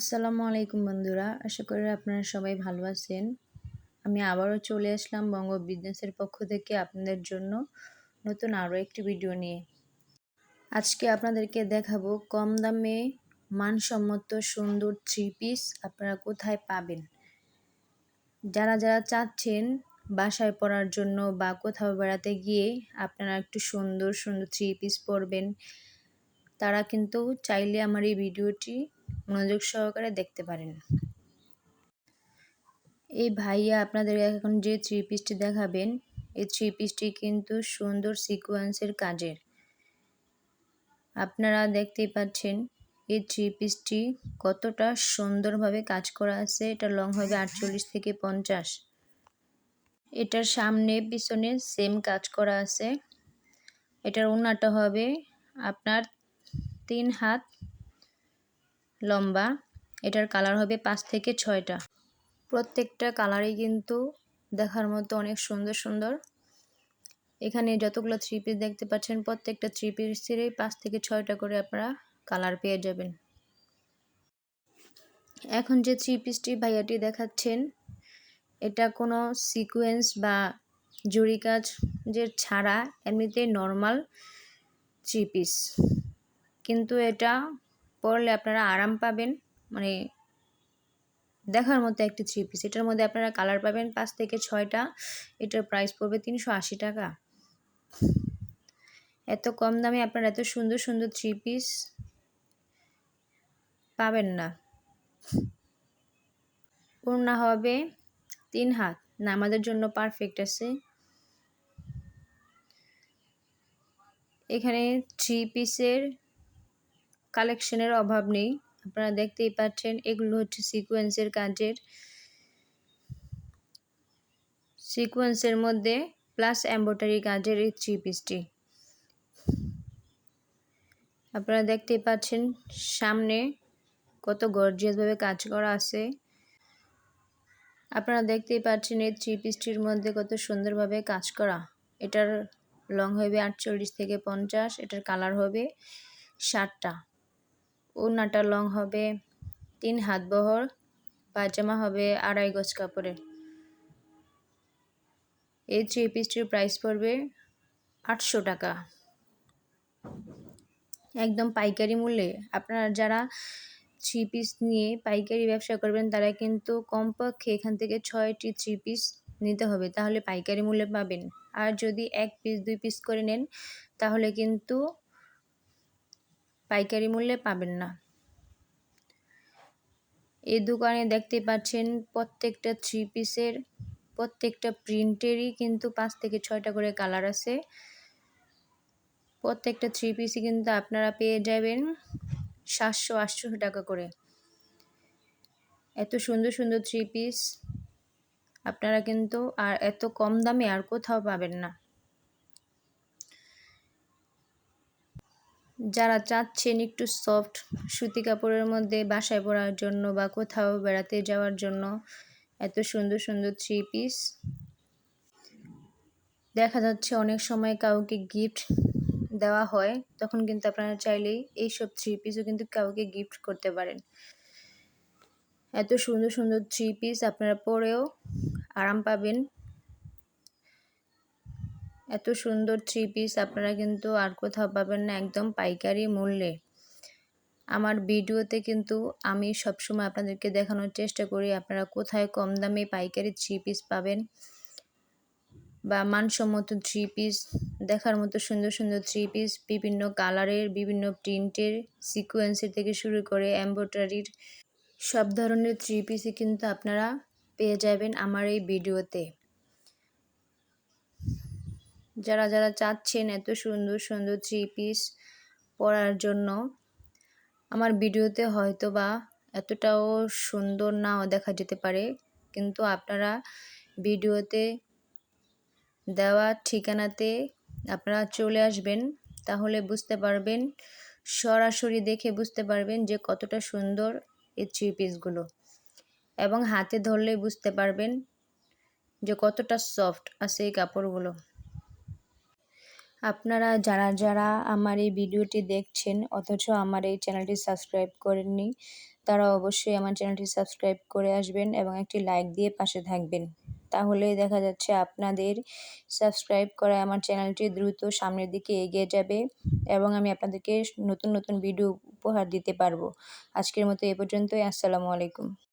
আসসালামু আলাইকুম বন্ধুরা, আশা করি আপনারা সবাই ভালো আছেন। আমি আবারও চলে আসলাম বঙ্গ বিজনেসের পক্ষ থেকে আপনাদের জন্য নতুন আরও একটি ভিডিও নিয়ে। আজকে আপনাদেরকে দেখাবো কম দামে মানসম্মত সুন্দর থ্রি পিস আপনারা কোথায় পাবেন। যারা চাচ্ছেন বাসায় পরার জন্য বা কোথাও বেড়াতে গিয়ে আপনারা একটু সুন্দর সুন্দর থ্রি পিস পরবেন, তারা কিন্তু চাইলে আমার এই ভিডিওটি মনোযোগ সহকারে দেখতে পারেন। এই ভাইয়া আপনাদের এখন যে থ্রি পিসটি দেখাবেন, এই থ্রি পিসটি কিন্তু সুন্দর সিকোয়েন্সের কাজের। আপনারা দেখতেই পাচ্ছেন এই থ্রি পিসটি কতটা সুন্দরভাবে কাজ করা আছে। এটা লং হবে 48 থেকে 50। এটার সামনে পিছনে সেম কাজ করা আছে। এটার ওড়নাটা হবে আপনার 3 হাত লম্বা। এটার কালার হবে 5 থেকে 6টা। প্রত্যেকটা কালারই কিন্তু দেখার মতো অনেক সুন্দর সুন্দর। এখানে যতগুলো থ্রি পিস দেখতে পাচ্ছেন, প্রত্যেকটা থ্রি পিসেরই 5 থেকে 6টা করে আপনারা কালার পেয়ে যাবেন। এখন যে থ্রি পিসটি ভাইয়াটি দেখাচ্ছেন, এটা কোনো সিকোয়েন্স বা জরি কাজ যে ছাড়া এমনিতে নর্মাল থ্রি পিস, কিন্তু এটা পরলে আপনারা আরাম পাবেন, মানে দেখার মতো একটি থ্রি পিস। এটার মধ্যে আপনারা কালার পাবেন 5 থেকে 6টা। এটার প্রাইস পড়বে 380 টাকা। এত কম দামে আপনারা এত সুন্দর সুন্দর থ্রি পিস পাবেন না। ওড়না হবে 3 হাত, নামাজের জন্য পারফেক্ট আছে। এখানে থ্রি পিসের কালেকশনের অভাব নেই, আপনারা দেখতেই পাচ্ছেন। এগুলো হচ্ছে সিকোয়েন্সের কাজের, সিকোয়েন্সের মধ্যে প্লাস এমব্রয়ডারি কাজের এই থ্রি পিসটি। আপনারা দেখতেই পাচ্ছেন সামনে কত গর্জিয়াসভাবে কাজ করা আছে। আপনারা দেখতেই পাচ্ছেন এই থ্রি পিসটির মধ্যে কত সুন্দরভাবে কাজ করা। এটার লং হবে 48 থেকে 50। এটার কালার হবে 7টা। ওড়নাটার লং হবে 3 হাত বহর। পায়জামা হবে 2.5 গজ কাপড়ের। এই থ্রি পিসটির প্রাইস পড়বে 800 টাকা, একদম পাইকারি মূল্যে। আপনারা যারা থ্রি পিস নিয়ে পাইকারি ব্যবসা করবেন, তারা কিন্তু কমপক্ষে এখান থেকে 6টি থ্রি পিস নিতে হবে, তাহলে পাইকারি মূল্যে পাবেন। আর যদি 1 পিস 2 পিস করে নেন, তাহলে কিন্তু পাইকারি মূল্যে পাবেন না। এই দোকানে দেখতে পাচ্ছেন প্রত্যেকটা থ্রি পিসের প্রত্যেকটা প্রিন্টেরই কিন্তু 5 থেকে 6টা করে কালার আছে। প্রত্যেকটা থ্রি পিসই কিন্তু আপনারা পেয়ে যাবেন 700-800 টাকা করে। এত সুন্দর সুন্দর থ্রি পিস আপনারা কিন্তু আর এত কম দামে আর কোথাও পাবেন না। যারা চাচ্ছেন একটু সফট সুতি কাপড়ের মধ্যে বাসায় পরার জন্য বা কোথাও বেড়াতে যাওয়ার জন্য এত সুন্দর সুন্দর থ্রি পিস, দেখা যাচ্ছে অনেক সময় কাউকে গিফট দেওয়া হয়, তখন কিন্তু আপনারা চাইলেই এইসব থ্রি পিসও কিন্তু কাউকে গিফট করতে পারেন। এত সুন্দর সুন্দর থ্রি পিস আপনারা পরেও আরাম পাবেন। এত সুন্দর থ্রি পিস আপনারা কিন্তু আর কোথাও পাবেন না, একদম পাইকারি মূল্যে। আমার ভিডিওতে কিন্তু আমি সবসময় আপনাদেরকে দেখানোর চেষ্টা করি আপনারা কোথায় কম দামে পাইকারি থ্রি পিস পাবেন বা মানসম্মত থ্রি পিস, দেখার মতো সুন্দর সুন্দর থ্রি পিস, বিভিন্ন কালারের, বিভিন্ন প্রিন্টের, সিকোয়েন্সের থেকে শুরু করে এমব্রয়ডারির সব ধরনের থ্রি পিসই কিন্তু আপনারা পেয়ে যাবেন আমার এই ভিডিওতে। যারা চাচ্ছেন এত সুন্দর সুন্দর থ্রি পিস পরার জন্য, আমার ভিডিওতে হয়তো বা এতটাও সুন্দর নাও দেখা যেতে পারে, কিন্তু আপনারা ভিডিওতে দেওয়া ঠিকানাতে আপনারা চলে আসবেন, তাহলে বুঝতে পারবেন, সরাসরি দেখে বুঝতে পারবেন যে কতটা সুন্দর এই থ্রি পিসগুলো, এবং হাতে ধরলেই বুঝতে পারবেন যে কতটা সফট আছে এই কাপড়গুলো। আপনারা যারা আমার এই ভিডিওটি দেখছেন অথচ আমার এই চ্যানেলটি সাবস্ক্রাইব করেননি, তারা অবশ্যই আমার চ্যানেলটি সাবস্ক্রাইব করে আসবেন এবং একটি লাইক দিয়ে পাশে থাকবেন। তাহলেই দেখা যাচ্ছে আপনাদের সাবস্ক্রাইব করায় আমার চ্যানেলটি দ্রুত সামনের দিকে এগিয়ে যাবে এবং আমি আপনাদেরকে নতুন নতুন ভিডিও উপহার দিতে পারবো। আজকের মতো এ পর্যন্তই। আসসালামু আলাইকুম।